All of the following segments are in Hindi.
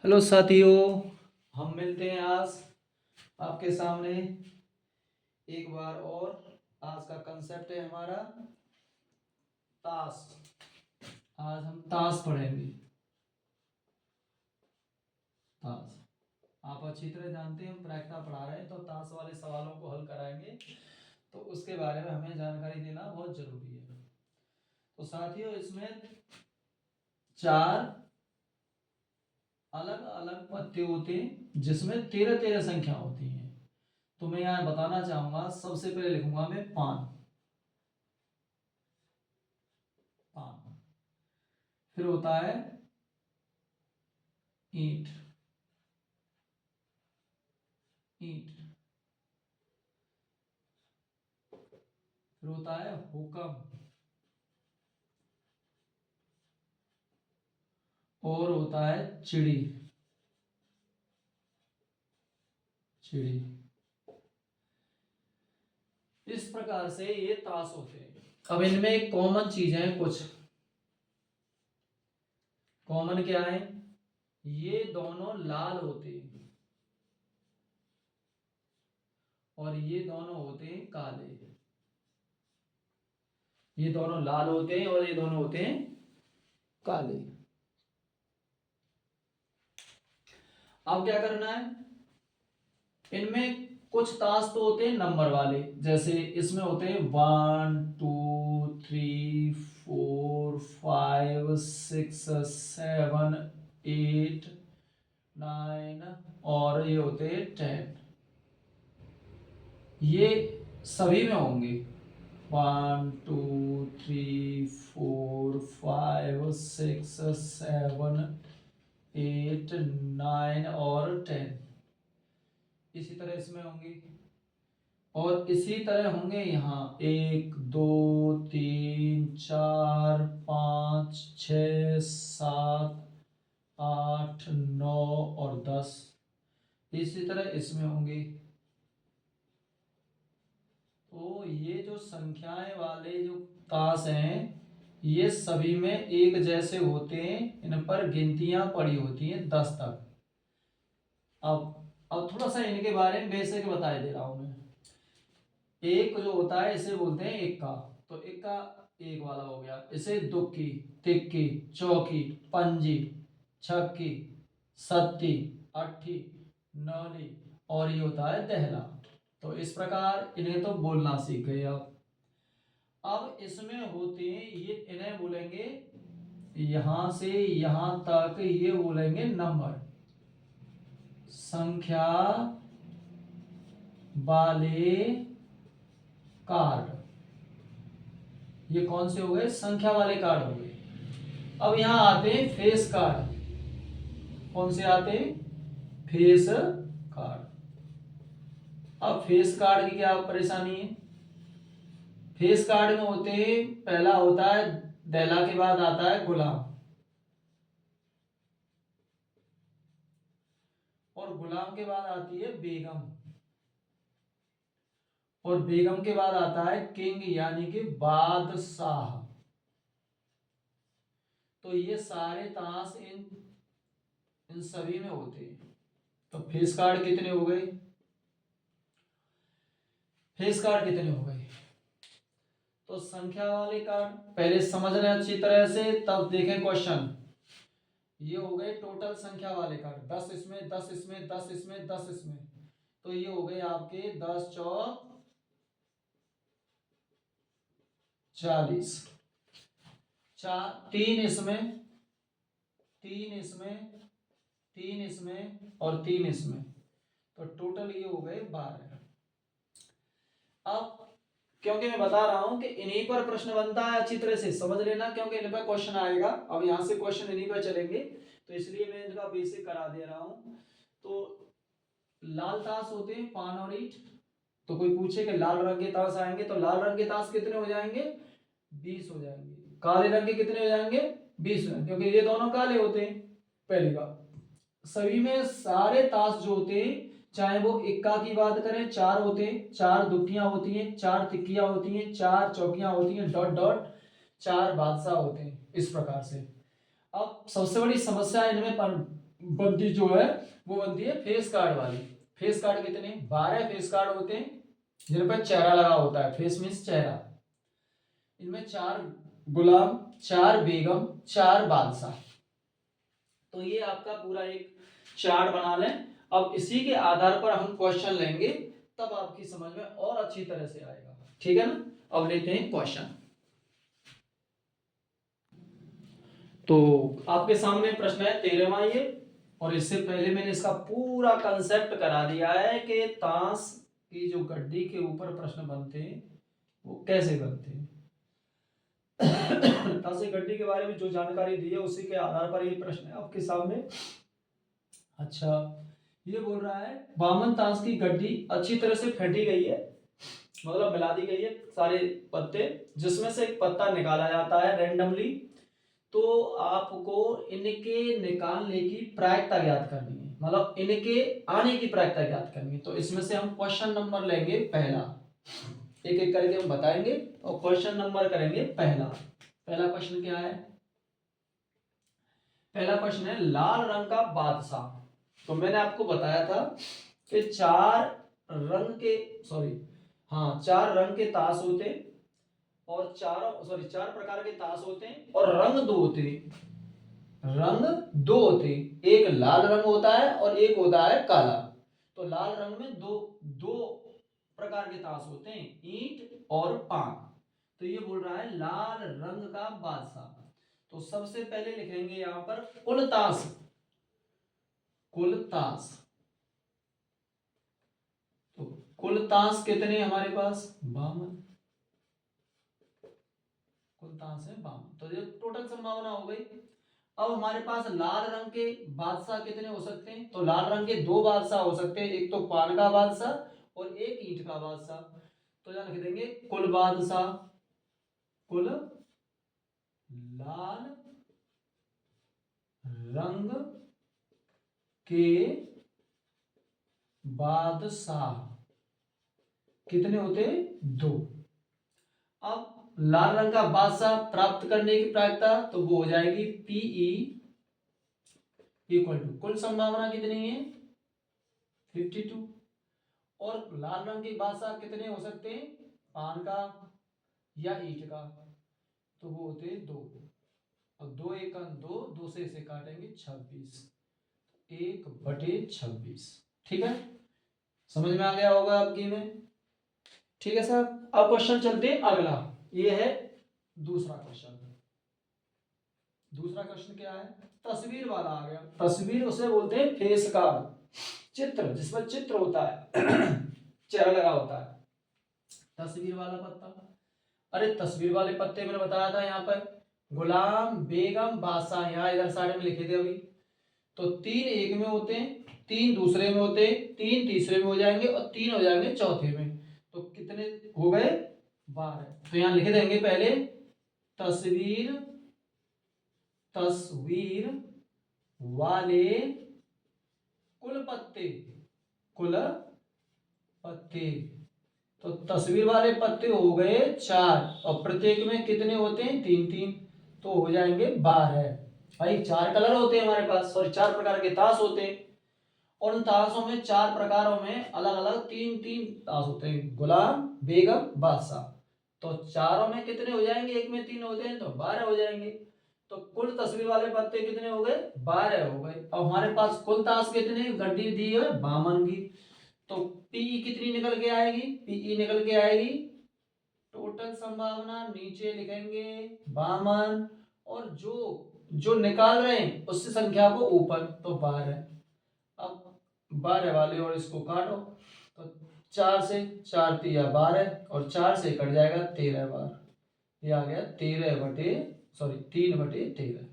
हेलो साथियों, हम मिलते हैं आज आपके सामने एक बार और। आज का कंसेप्ट है हमारा ताश। आज हम ताश पढ़ेंगे। ताश आप अच्छी तरह जानते हैं, हम प्रायिकता पढ़ा रहे हैं तो ताश वाले सवालों को हल कराएंगे, तो उसके बारे में हमें जानकारी देना बहुत जरूरी है। तो साथियों, इसमें चार अलग अलग पत्ते होते हैं जिसमें 13-13 संख्या होती है। तो मैं यहाँ बताना चाहूंगा, सबसे पहले लिखूंगा मैं पान। पान। फिर होता है ईंट। ईंट। फिर होता है हुक्म। और होता है चिड़ी। चिड़ी। इस प्रकार से ये ताश होते हैं। अब इनमें कॉमन चीजें हैं कुछ। कॉमन क्या है? ये दोनों लाल होते हैं और ये दोनों होते हैं काले। ये दोनों लाल होते हैं और ये दोनों होते हैं काले। अब क्या करना है? इनमें कुछ ताश तो होते हैं नंबर वाले, जैसे इसमें होते हैं 1 2 3 4 5 6 7 8 9 और ये होते हैं 10। ये सभी में होंगे 1 2 3 4 5 6 7 8 9 और 10। इसी तरह इसमें होंगे और इसी तरह होंगे यहाँ 1 2 3 4 5 6 7 8 9 और 10। इसी तरह इसमें होंगे। तो ये जो संख्याएं वाले जो ताश हैं, ये सभी में एक जैसे होते हैं। इन पर गिनतियां पड़ी होती हैं 10 तक। अब थोड़ा सा इनके बारे में बेसिक बता दे रहा हूं मैं। एक जो होता है इसे बोलते हैं इक्का। तो इक्का एक वाला हो गया। इसे दुक्की, तिक्की, चौकी, पंजी, छक्की, सत्ती, अट्ठी, नौली और ये होता है दहला। तो इस प्रकार इन्हें तो बोलना सीख गए आप। अब इसमें होते हैं ये, इन्हें बोलेंगे यहां से यहां तक, ये बोलेंगे नंबर। संख्या वाले कार्ड। ये कौन से हो गए? संख्या वाले कार्ड हो गए। अब यहां आते हैं फेस कार्ड। कौन से आते हैं? Face card. अब फेस कार्ड की क्या परेशानी है? फेस कार्ड में होते हैं, पहला होता है दैला, के बाद आता है गुलाम, और गुलाम के बाद आती है बेगम, और बेगम के बाद आता है किंग यानी कि बादशाह। तो ये सारे ताश इन सभी में होते हैं। तो फेस कार्ड कितने हो गए? फेस कार्ड कितने हो गए? तो संख्या वाले कार्ड पहले समझ रहे हैं अच्छी तरह से, तब देखें क्वेश्चन। ये हो गए टोटल संख्या वाले कार्ड। 10 इसमें, 10 इसमें, 10 इसमें, 10 इसमें। तो ये हो गए आपके 10 चौक 40। चार, तीन इसमें, तीन इसमें, तीन इसमें और तीन इसमें। तो टोटल ये हो गए 12। अब क्योंकि मैं बता रहा हूं कि इन्हीं पर प्रश्न बनता है, अच्छी तरह से समझ लेना, क्योंकि इन पर क्वेश्चन आएगा। अब यहां से क्वेश्चन इन्हीं पर चलेंगे, तो इसलिए मैं इनका बेसिक करा दे रहा हूं। तो लाल ताश होते हैं पान और ईंट। तो कोई पूछे कि लाल रंग के ताश आएंगे, तो लाल रंग के ताश कितने हो जाएंगे? 20 हो जाएंगे। काले रंग के कितने हो जाएंगे? 20 हो जाएंगे, क्योंकि ये दोनों काले होते हैं। पहली बात, सभी में सारे ताश जो होते हैं, चाहे वो इक्का की बात करें, 4 होते हैं, 4 दुखियां होती हैं, 4 तिक्कियां होती हैं, 4 चौकियां होती हैं, डॉट डॉट 4 बादशाह होते हैं। इस प्रकार से अब सबसे बड़ी समस्या इनमें बनती जो है वो बनती है फेस कार्ड वाली। फेस कार्ड कितने 12 फेस कार्ड होते हैं जिन पर चेहरा लगा होता है। फेस मीन्स चेहरा। इनमें 4 गुलाम, 4 बेगम, 4 बादशाह। तो ये आपका पूरा एक चार्ट बना लें। अब इसी के आधार पर हम क्वेश्चन लेंगे, तब आपकी समझ में और अच्छी तरह से आएगा। ठीक है ना। अब लेते हैं क्वेश्चन। तो आपके सामने प्रश्न है 13वां ये, और इससे पहले मैंने इसका पूरा कंसेप्ट करा दिया है कि ताश की जो गड्डी के ऊपर प्रश्न बनते हैं वो कैसे बनते हैं। ताश की गड्डी के बारे में जो जानकारी दी है उसी के आधार पर ये प्रश्न है आपके सामने। अच्छा, ये बोल रहा है वामन ताश की गड्डी अच्छी तरह से फेंटी गई है, मतलब मिला दी गई है सारे पत्ते, जिसमें से एक पत्ता निकाला जाता है रैंडमली। तो आपको इनके निकालने की प्रायिकता ज्ञात करनी है, मतलब इनके आने की प्रायिकता ज्ञात करनी है। तो इसमें से हम क्वेश्चन नंबर लेंगे पहला, एक एक करके हम बताएंगे और क्वेश्चन नंबर करेंगे पहला। पहला क्वेश्चन क्या है? पहला क्वेश्चन है लाल रंग का बादशाह। तो मैंने आपको बताया था कि 4 रंग के, सॉरी हाँ 4 रंग के ताश होते हैं, और 4 प्रकार के ताश होते हैं, और रंग 2 होते हैं। रंग 2 होते हैं, एक लाल रंग होता है और एक होता है काला। तो लाल रंग में दो प्रकार के ताश होते हैं, ईंट और पान। तो ये बोल रहा है लाल रंग का बादशाह। तो सबसे पहले लिखेंगे यहां पर कुल ताश। कुल ताश, तो कुल ताश कितने हमारे पास 52। कुल ताश है 52। तो ये टोटल संभावना हो गई। अब हमारे पास लाल रंग के बादशाह कितने हो सकते हैं? तो लाल रंग के 2 बादशाह हो सकते हैं, एक तो पान का बादशाह और एक ईंट का बादशाह। तो यहां लिख देंगे कुल बादशाह, कुल लाल रंग के बादशाह कितने होते हैं? 2। अब लाल रंग का बादशाह प्राप्त करने की प्रायिकता तो वो हो जाएगी पीई इक्वल टू कुल संभावना कितनी है 52। और लाल रंग के बादशाह कितने हो सकते हैं? पान का या ईंट का, तो वो होते हैं 2। और 2 एकम 2, 2 से इसे काटेंगे 26, 1/26। ठीक है, समझ में आ गया होगा आपकी में। ठीक है सर। अब क्वेश्चन चलते हैं अगला, ये है दूसरा क्वेश्चन। दूसरा क्वेश्चन क्या है? तस्वीर वाला आ गया। तस्वीर उसे बोलते हैं फेस कार्ड, चित्र जिसमें चित्र होता है चेहरा लगा होता है। तस्वीर वाला पत्ता, अरे तस्वीर वाले पत्ते मैंने बताया था यहाँ पर गुलाम, बेगम, बादशाह, यहाँ इधर साइड में लिखे थे अभी। तो 3 एक में होते हैं, 3 दूसरे में होते हैं, 3 तीसरे में हो जाएंगे और 3 हो जाएंगे चौथे में। तो कितने हो गए? 12। तो यहाँ लिख देंगे पहले तस्वीर, तस्वीर वाले कुल पत्ते, कुल पत्ते। तो तस्वीर वाले पत्ते हो गए 4, और प्रत्येक में कितने होते हैं? 3-3। तो हो जाएंगे 12। भाई 4 कलर होते हैं हमारे पास, सॉरी 4 प्रकार के ताश होते हैं, और उन ताशों में 4 प्रकारों में अलग अलग 3-3 ताश होते हैं, गुलाम, बेगम, बादशाह। तो चारों में कितने हो जाएंगे? एक में 3 होते हैं तो 12 हो जाएंगे। तो कुल तस्वीर वाले पत्ते कितने हो गए? 12 हो गए। अब हमारे पास कुल ताश कितने गड्डी दी है? 52 की। तो पी कितनी निकल के आएगी? पीई निकल के आएगी, टोटल संभावना नीचे लिखेंगे 52, और जो जो निकाल रहे हैं उससे संख्या को ऊपर, तो 12। अब 12 वाले और इसको काटो, तो 4 से 4 तिया 12, और 4 से कट जाएगा 13 बार। ये आ गया 3/13।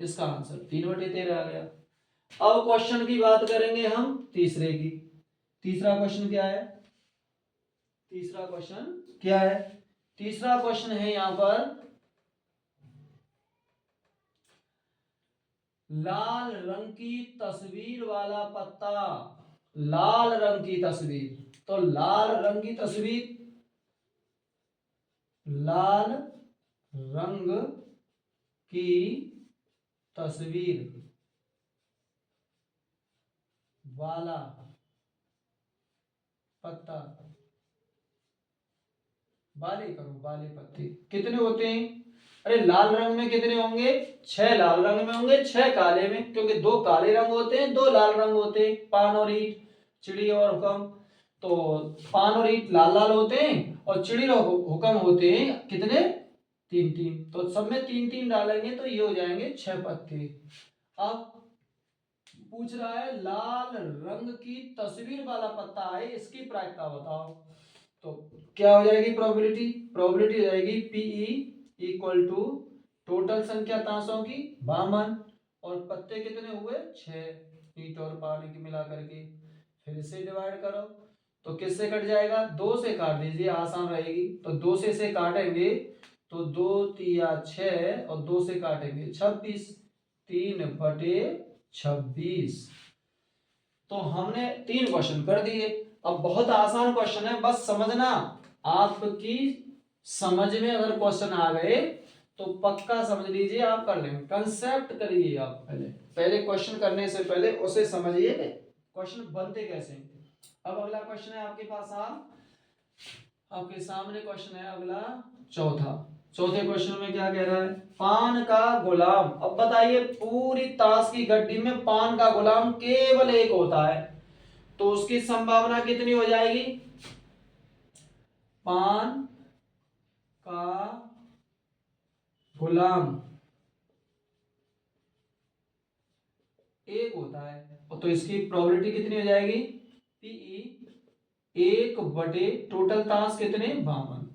इसका आंसर 3/13 आ गया। अब क्वेश्चन की बात करेंगे हम तीसरे की। तीसरा क्वेश्चन क्या है? तीसरा क्वेश्चन क्या है? तीसरा क्वेश्चन है यहां पर लाल रंग की तस्वीर वाला पत्ता। लाल रंग की तस्वीर, तो लाल रंग की तस्वीर, लाल रंग की तस्वीर वाला पत्ता, वाले करो, वाले पत्ते कितने होते हैं? अरे लाल रंग में कितने होंगे? 6 लाल रंग में होंगे, 6 काले में, क्योंकि 2 काले रंग होते हैं, 2 लाल रंग होते हैं, पान और ईंट, चिड़ी और हुक्म। तो पान और ईंट लाल लाल होते हैं और चिड़ी और हुक्म होते हैं कितने? 3 3। तो सब में 3 3 डालेंगे तो ये हो जाएंगे 6 पत्ते। अब पूछ रहा है लाल रंग की तस्वीर वाला पत्ता है, इसकी प्रायिकता बताओ। तो क्या हो जाएगी प्रोबेबिलिटी? प्रोबेबिलिटी हो जाएगी पीई इक्वल टू टोटल संख्या तासों की 52 और पत्ते कितने हुए? 6 ईंट और पानी की मिला करके। फिर इसे डिवाइड करो तो किससे कट जाएगा? 2 से काट दीजिए, आसान रहेगी। तो 2 से इसे काटेंगे तो 2 तिया 6 और 2 से काटेंगे 26, 3/26। तो हमने 3 क्वेश्चन कर दिए। अब बहुत आसान क्वेश्चन है, बस समझना। आपकी समझ में अगर क्वेश्चन आ गए तो पक्का समझ लीजिए आप कर लेंगे। कंसेप्ट करिए आप, पहले क्वेश्चन करने से पहले उसे समझिए क्वेश्चन बनते कैसे हैं। अब अगला क्वेश्चन है आपके पास, आपके सामने क्वेश्चन है अगला चौथे क्वेश्चन में क्या कह रहा है? पान का गुलाम। अब बताइए पूरी ताश की गड्डी में पान का गुलाम केवल एक होता है, तो उसकी संभावना कितनी हो जाएगी? पान का गुलाम एक होता है, तो इसकी प्रोबेबिलिटी कितनी हो जाएगी? पीई 1 बटे टोटल ताश कितने? 52।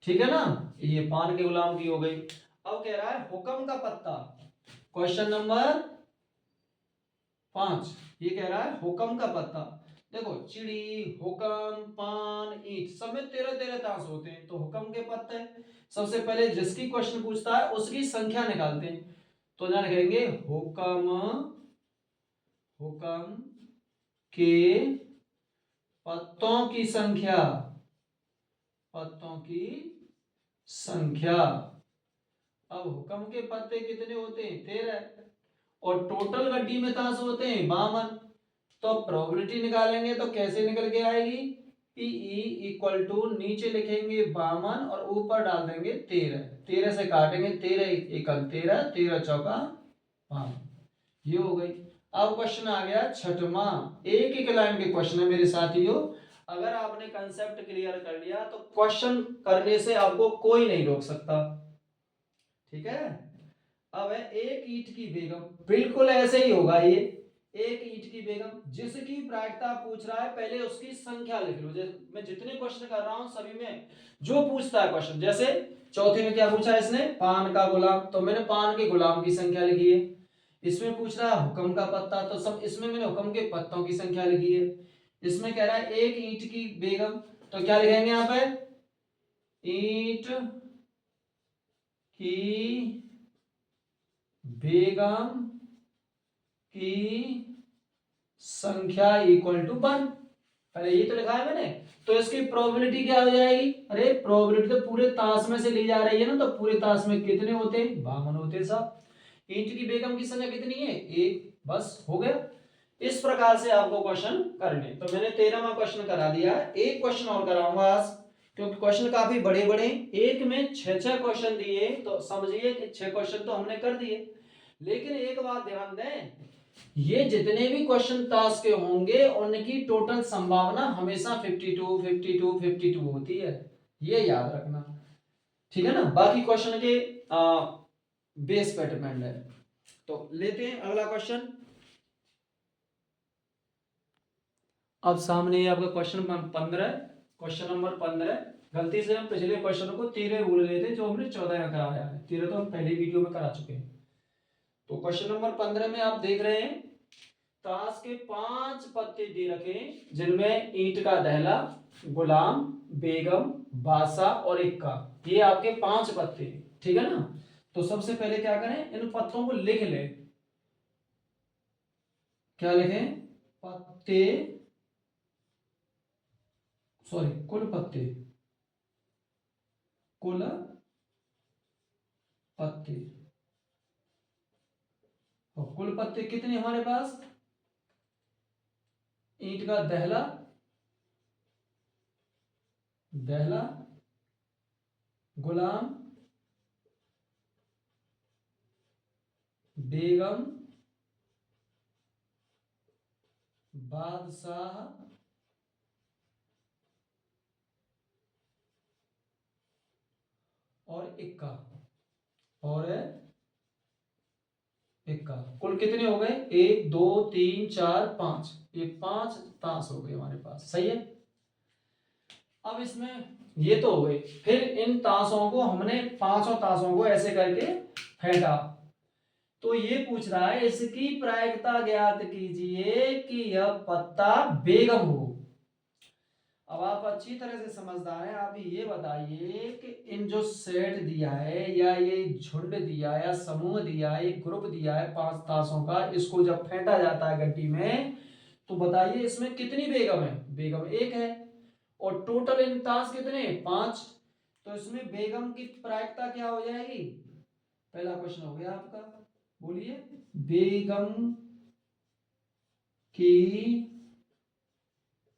ठीक है ना, ये पान के गुलाम की हो गई। अब कह रहा है हुक्म का पत्ता, क्वेश्चन नंबर 5। ये कह रहा है हुक्म का पत्ता। देखो चिड़ी, हुक्म, पान, ईंट सब में 13 13 ताश होते हैं, तो हुक्म के पत्ते सबसे पहले जिसकी क्वेश्चन पूछता है उसकी संख्या निकालते हैं। तो ना लिखेंगे हुक्म के पत्तों की संख्या, पत्तों की संख्या। अब हुक्म के पत्ते कितने होते हैं? 13 और टोटल गड्डी में ताश होते हैं 52। तो प्रोबेबिलिटी निकालेंगे तो कैसे निकल के आएगी? पीई इक्वल टू नीचे लिखेंगे 52 और ऊपर डाल देंगे 13। 13 से काटेंगे, 13 एकल 13, 13 चौका 5। ये हो गई। अब क्वेश्चन आ गया छठवां। एक एक लाइन के क्वेश्चन है मेरे साथियों। अगर आपने कंसेप्ट क्लियर कर लिया तो क्वेश्चन करने से आपको कोई नहीं रोक सकता। ठीक है। अब है एक ईंट की बेगम, बिल्कुल ऐसे ही होगा ये। एक ईंट की बेगम जिसकी प्रायिकता पूछ रहा है, पहले उसकी संख्या लिख लो। मैं जितने क्वेश्चन कर रहा हूं सभी में जो पूछता है क्वेश्चन, जैसे चौथे में क्या पूछा है इसने? पान का गुलाम, तो मैंने पान के गुलाम की संख्या लिखी है। इसमें पूछ रहा है हुक्म का पत्ता, तो सब इसमें मैंने हुक्म के पत्तों की संख्या लिखी है। इसमें कह रहा है एक ईंट की बेगम, तो क्या लिखेंगे यहाँ पे? ईंट की बेगम की संख्या इक्वल टू 1। पहले ये तो लिखा है मैंने, तो इसकी प्रोबेबिलिटी क्या हो जाएगी? अरे प्रोबेबिलिटी तो पूरे ताश में से ली जा रही है ना, तो पूरे ताश में कितने होते हैं? 52 होते हैं सब। ईंट की बेगम की संख्या कितनी है? 1। बस हो गया। इस प्रकार से आपको क्वेश्चन करने, तो मैंने 13वां क्वेश्चन करा दिया। एक क्वेश्चन और कराऊंगा आज, क्योंकि क्वेश्चन काफी बड़े बड़े, एक में 6 क्वेश्चन दिए, तो समझिए कि 6 क्वेश्चन तो हमने कर दिए। लेकिन एक बात ध्यान दें, ये जितने भी क्वेश्चन टास्क के होंगे उनकी टोटल संभावना हमेशा 52 52 52 होती है, ये याद रखना। ठीक है ना, बाकी क्वेश्चन के बेस पे डिपेंड है। तो लेते हैं अगला क्वेश्चन। अब सामने आपका क्वेश्चन 15, क्वेश्चन नंबर 15। गलती से हम पिछले क्वेश्चन को 13 भूल गए थे, जो हमने 14 में कराया है। 13 तो हम पहले वीडियो में करा चुके हैं। तो क्वेश्चन नंबर 15 में आप देख रहे हैं ताश के 5 पत्ते दे रखे हैं, जिनमें ईंट का दहला, गुलाम, बेगम, बादशाह और इक्का, ये आपके 5 पत्ते हैं। ठीक है ना, तो सबसे पहले क्या करें, इन पत्तों को लिख लें। क्या लिखें? पत्ते, सॉरी कुल पत्ते, कुल पत्ते। और कुल पत्ते कितने हमारे पास? ईंट का दहला, दहला, गुलाम, बेगम, बादशाह, और इक्का, और इक्का। कुल कितने हो गए? 1 2 3 4 5। ये 5 ताश हो गए हमारे पास। सही है। अब इसमें ये तो हो गए, फिर इन ताशों को हमने पांचों ताशों को ऐसे करके फेंटा। तो ये पूछ रहा है इसकी प्रायिकता ज्ञात कीजिए कि यह पत्ता बेगम हो। अब आप अच्छी तरह से समझदार हैं, आप ये बताइए कि इन जो सेट दिया है या ये झुंड दिया है या समूह दिया है, ग्रुप दिया है 5 ताशों का, इसको जब फेंटा जाता है गड्डी में तो बताइए इसमें कितनी बेगम है? बेगम 1 है। और टोटल इन ताश कितने? 5। तो इसमें बेगम की प्रायिकता क्या हो जाएगी? पहला क्वेश्चन हो गया आपका, बोलिए। बेगम की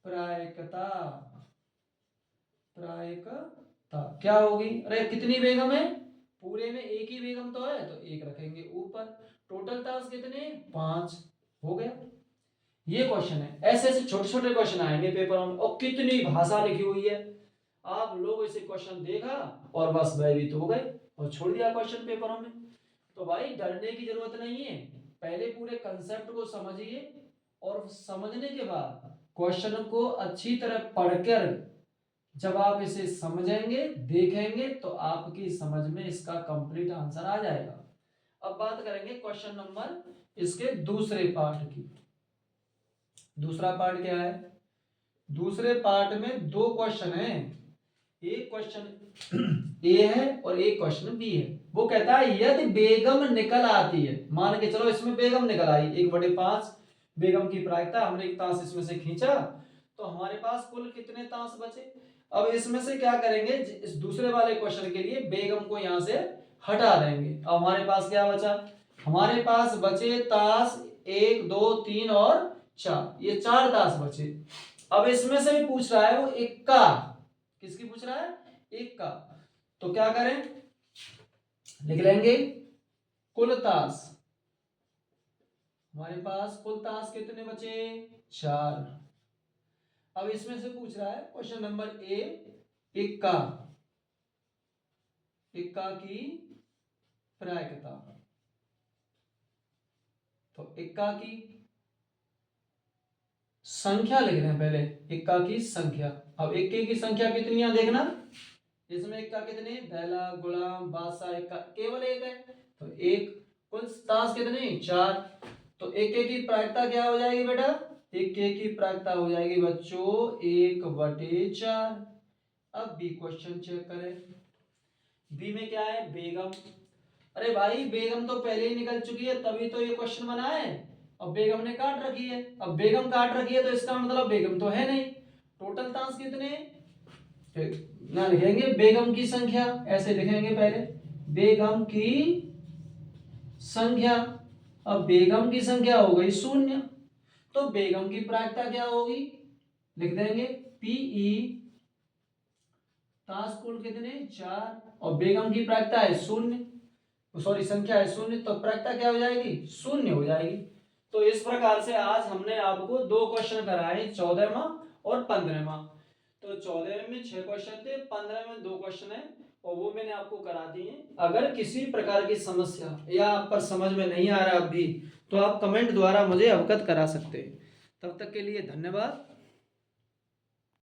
प्रायिकता, प्रायिकता क्या होगी? अरे कितनी बेगम है? पूरे में 1 ही बेगम तो है, तो 1 रखेंगे ऊपर। टोटल ताश कितने? 5 हो गया। ये क्वेश्चन है। ऐसे ऐसे छोटे छोटे क्वेश्चन आएंगे पेपर में, और कितनी भाषा लिखी हुई है। आप लोग ऐसे क्वेश्चन देखा और बस भयभीत हो गए और छोड़ दिया क्वेश्चन पेपरों में। तो भाई डरने की जरूरत नहीं है, पहले पूरे कंसेप्ट को समझिए और समझने के बाद क्वेश्चन को अच्छी तरह पढ़कर जब आप इसे समझेंगे, देखेंगे, तो आपकी समझ में इसका कंप्लीट आंसर आ जाएगा। अब बात करेंगे क्वेश्चन नंबर इसके दूसरे पार्ट की। दूसरा पार्ट क्या है? दूसरे पार्ट में 2 क्वेश्चन हैं। एक क्वेश्चन ए है और एक क्वेश्चन बी है। वो कहता है यदि बेगम निकल आती है, मान के चलो इसमें बेगम निकल आई 1/5 बेगम की प्रायिकता, हमने एक ताश इसमें से खींचा, तो हमारे पास कुल कितने ताश बचे? अब इसमें से क्या करेंगे, इस दूसरे वाले क्वेश्चन के लिए बेगम को यहां से हटा देंगे। अब हमारे पास क्या बचा? हमारे पास बचे ताश 1 2 3 और 4, ये 4 ताश बचे। अब इसमें से भी पूछ रहा है वो इक्का, किसकी पूछ रहा है? 1 का। तो क्या करें, लिख लेंगे कुल ताश। हमारे पास कुल ताश कितने बचे? 4। अब इसमें से पूछ रहा है क्वेश्चन नंबर ए, इक्का, इक्का की प्रायिकता। तो इक्का की संख्या लिख रहे हैं पहले, इक्का की संख्या। अब इक्के की संख्या कितनी है देखना, इसमें इक्का कितने? दहला, गुलाम, बादशाह, इक्का केवल 1 है, तो 1। कुल ताश कितने? 4। तो इक्के की प्रायिकता क्या हो जाएगी बेटा? इक्के की प्रायिकता हो जाएगी बच्चों 1/4। अब बी क्वेश्चन चेक करें। बी में क्या है? बेगम। अरे भाई बेगम तो पहले ही निकल चुकी है, तभी तो ये क्वेश्चन बना है। अब बेगम ने काट रखी है, अब बेगम काट रखी है तो इसका मतलब बेगम तो है नहीं। टोटल ताश कितने? ना लिखेंगे बेगम की संख्या, ऐसे लिखेंगे पहले बेगम की संख्या। अब बेगम की संख्या हो गई 0, तो बेगम की प्रायिकता क्या होगी? लिख देंगे पीई, ताश कुल कितने? 4, और बेगम की प्रायिकता है 0, सॉरी संख्या है 0, तो प्रायिकता क्या हो जाएगी? 0 हो जाएगी। तो इस प्रकार से आज हमने आपको 2 क्वेश्चन कराए, 14वां और 15वां। तो 14 में 6 क्वेश्चन थे, 15 में 2 क्वेश्चन है, और वो मैंने आपको करा दिए। अगर किसी प्रकार की समस्या या आप पर समझ में नहीं आ रहा अभी, तो आप कमेंट द्वारा मुझे अवगत करा सकते हैं। तब तक के लिए धन्यवाद।